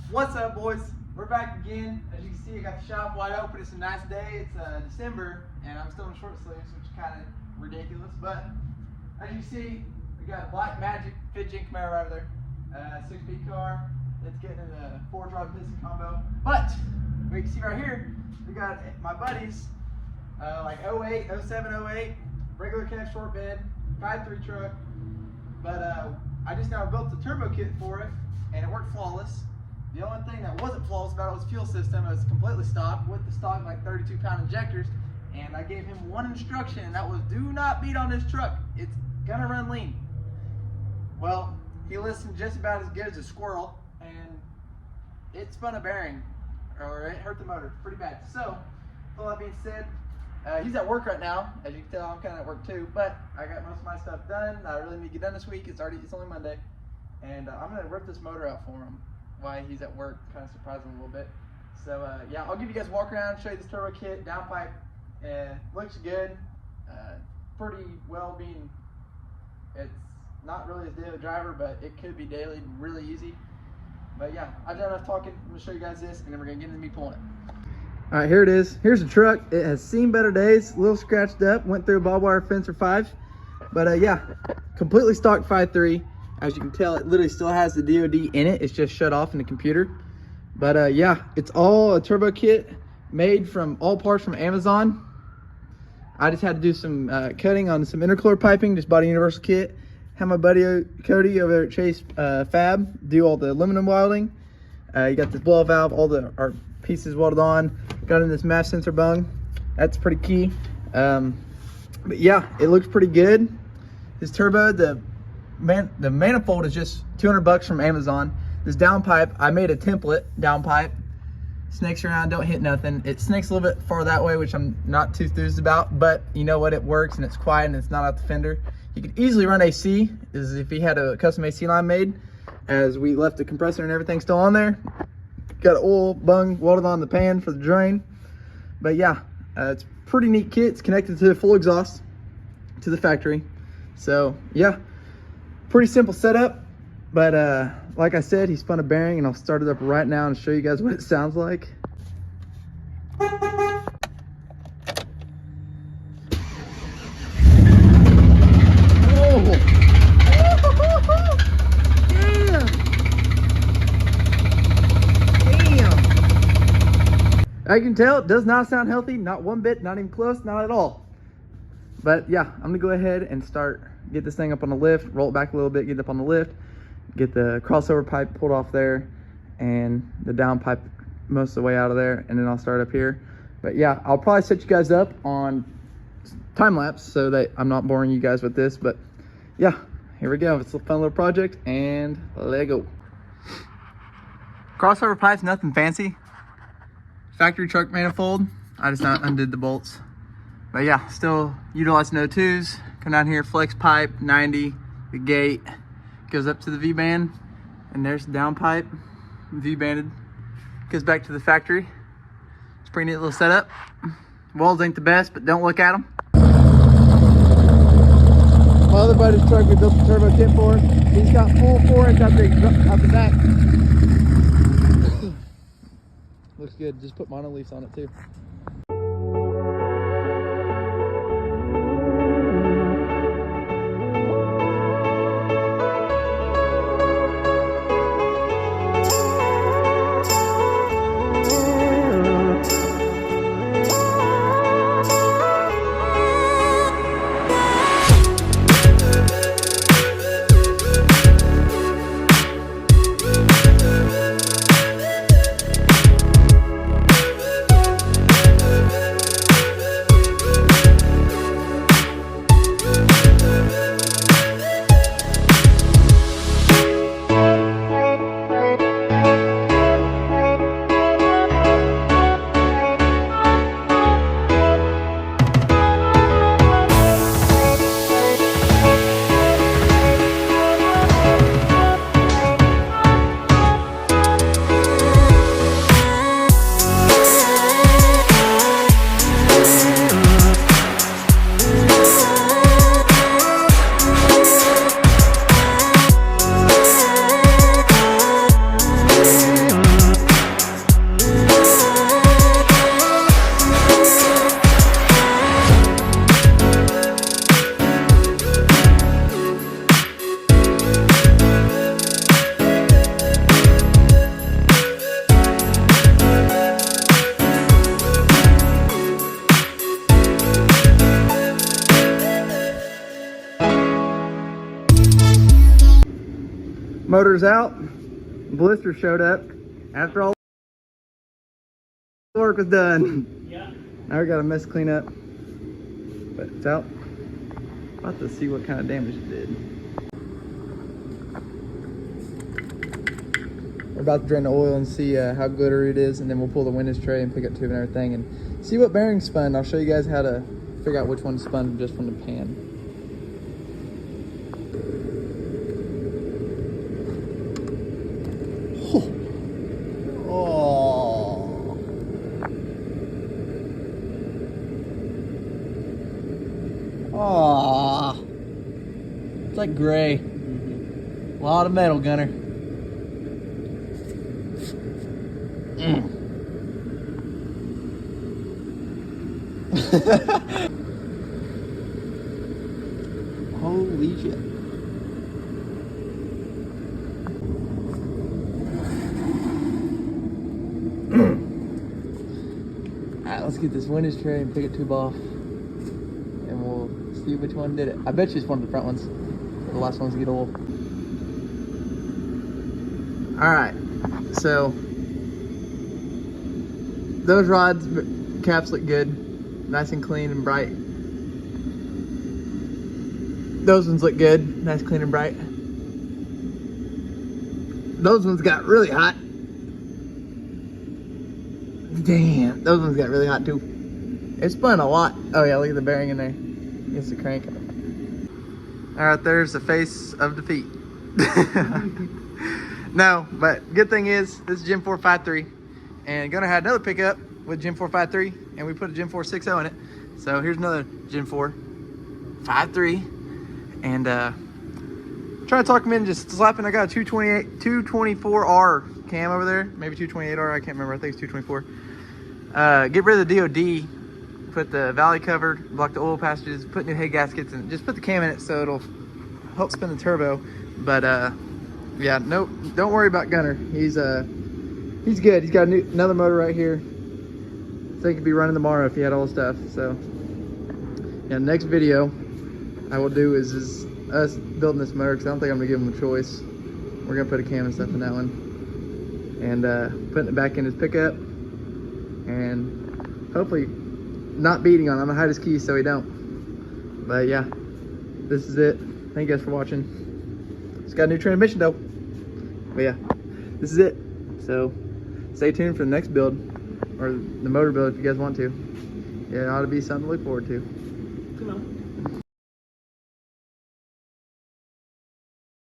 What's up, boys? We're back again. As you can see, I got the shop wide open. It's a nice day. It's December, and I'm still in short sleeves, which is kind of ridiculous. But as you see, we got a Black Magic Fit Gen Camaro right over there. 6B car. It's getting in a 4-drive piston combo. But we can see right here, we got my buddies, like 08, 07, 08, regular cab short bed, 5.3 truck. But I just now built the turbo kit for it, and it worked flawless. The only thing that wasn't flawless about it was fuel system. It was completely stock with the stock like 32-pound injectors, and I gave him one instruction, and that was do not beat on this truck. It's gonna run lean. Well, he listened just about as good as a squirrel, and it spun a bearing, or it hurt the motor pretty bad. So, with all that being said, he's at work right now. As you can tell, I'm kind of at work too, but I got most of my stuff done. I really need to get done this week. It's only Monday, and I'm gonna rip this motor out for him while he's at work. Kind of surprise him a little bit. So yeah, I'll give you guys a walk around, show you this turbo kit, downpipe. Looks good, pretty well being. It's not really as daily a driver, but it could be daily, really easy. But yeah, I've done enough talking. I'm gonna show you guys this, and then we're gonna get into me pulling it. All right, here it is. Here's the truck. It has seen better days, a little scratched up, went through a barbed wire fence for 5. But yeah, completely stock 5.3. As you can tell, it literally still has the DOD in it. It's just shut off in the computer. But yeah, it's all a turbo kit made from all parts from Amazon. I just had to do some cutting on some intercooler piping, just bought a universal kit. Have my buddy Cody over there at Chase Fab do all the aluminum welding. You got this blow valve, all our pieces welded on. Got in this mass sensor bung. That's pretty key. But yeah, it looks pretty good. This turbo, the manifold is just $200 from Amazon. This downpipe, I made a template downpipe. Snakes around, don't hit nothing. It snakes a little bit far that way, which I'm not too enthused about, but you know what, it works and it's quiet and it's not out the fender. You could easily run AC, as if he had a custom AC line made, as we left the compressor and everything still on there. Got an oil bung welded on the pan for the drain. But yeah, it's a pretty neat kit. It's connected to the full exhaust to the factory. So yeah, pretty simple setup. But like I said, he spun a bearing, and I'll start it up right now and show you guys what it sounds like. I can tell it does not sound healthy, not one bit, not even close, not at all. But yeah, I'm gonna go ahead and get this thing up on the lift, roll it back a little bit, get it up on the lift, get the crossover pipe pulled off there, and the down pipe most of the way out of there, and then I'll start up here. But yeah, I'll probably set you guys up on time lapse so that I'm not boring you guys with this. But yeah, here we go. It's a fun little project, and let go. Crossover pipe's nothing fancy. Factory truck manifold. I just undid the bolts. But yeah, still utilizing O2s. Come down here, flex pipe, 90, the gate. Goes up to the V-band, and there's the down pipe, V-banded. Goes back to the factory. It's a pretty neat little setup. Walls ain't the best, but don't look at them. My other buddy's truck we built the turbo kit for. He's got full 4-inch out the back. Looks good. Just put mono leafs on it too. motor's out. Blister showed up after all the work was done. Yeah. Now we got a mess to clean up, but it's out. About to see what kind of damage it did. We're about to drain the oil and see how glittery it is, and then we'll pull the windage tray and pick up tube and everything and see what bearing spun. I'll show you guys how to figure out which one spun just from the pan. Oh, it's like gray. A lot of metal, Gunner. Holy shit. Alright, let's get this windage tray and pick a tube off. And we'll see which one did it. I bet you it's one of the front ones. The last ones to get oil. Alright, so those rods caps look good, nice and clean and bright. Those ones look good, nice, clean and bright. Those ones got really hot. Damn, those ones got really hot too. It spun a lot. Oh yeah, look at the bearing in there against the crank. Alright, there's the face of defeat. No, but good thing is, this is Gen 4 5.3, and gonna have another pickup with Gen 4 5.3, and we put a Gen 4 6.0 in it. So here's another Gen 4 5.3, and trying to talk him into just slapping. I got a 224R cam over there, maybe 228R, I can't remember, I think it's 224. Get rid of the DOD, put the valley covered, block the oil passages, put new head gaskets, and just put the cam in it so it'll help spin the turbo. But yeah, no, don't worry about Gunner. He's good. He's got another motor right here, so he could be running tomorrow if he had all the stuff. So yeah, next video I will do is us building this motor, because I don't think I'm gonna give him a choice. We're gonna put a cam and stuff in that one, and putting it back in his pickup, and hopefully not beating on him. I'm gonna hide his keys so he don't. But yeah, this is it. Thank you guys for watching. It's got a new transmission though. But yeah, this is it. So stay tuned for the next build, or the motor build if you guys want to. Yeah, it ought to be something to look forward to. Come on.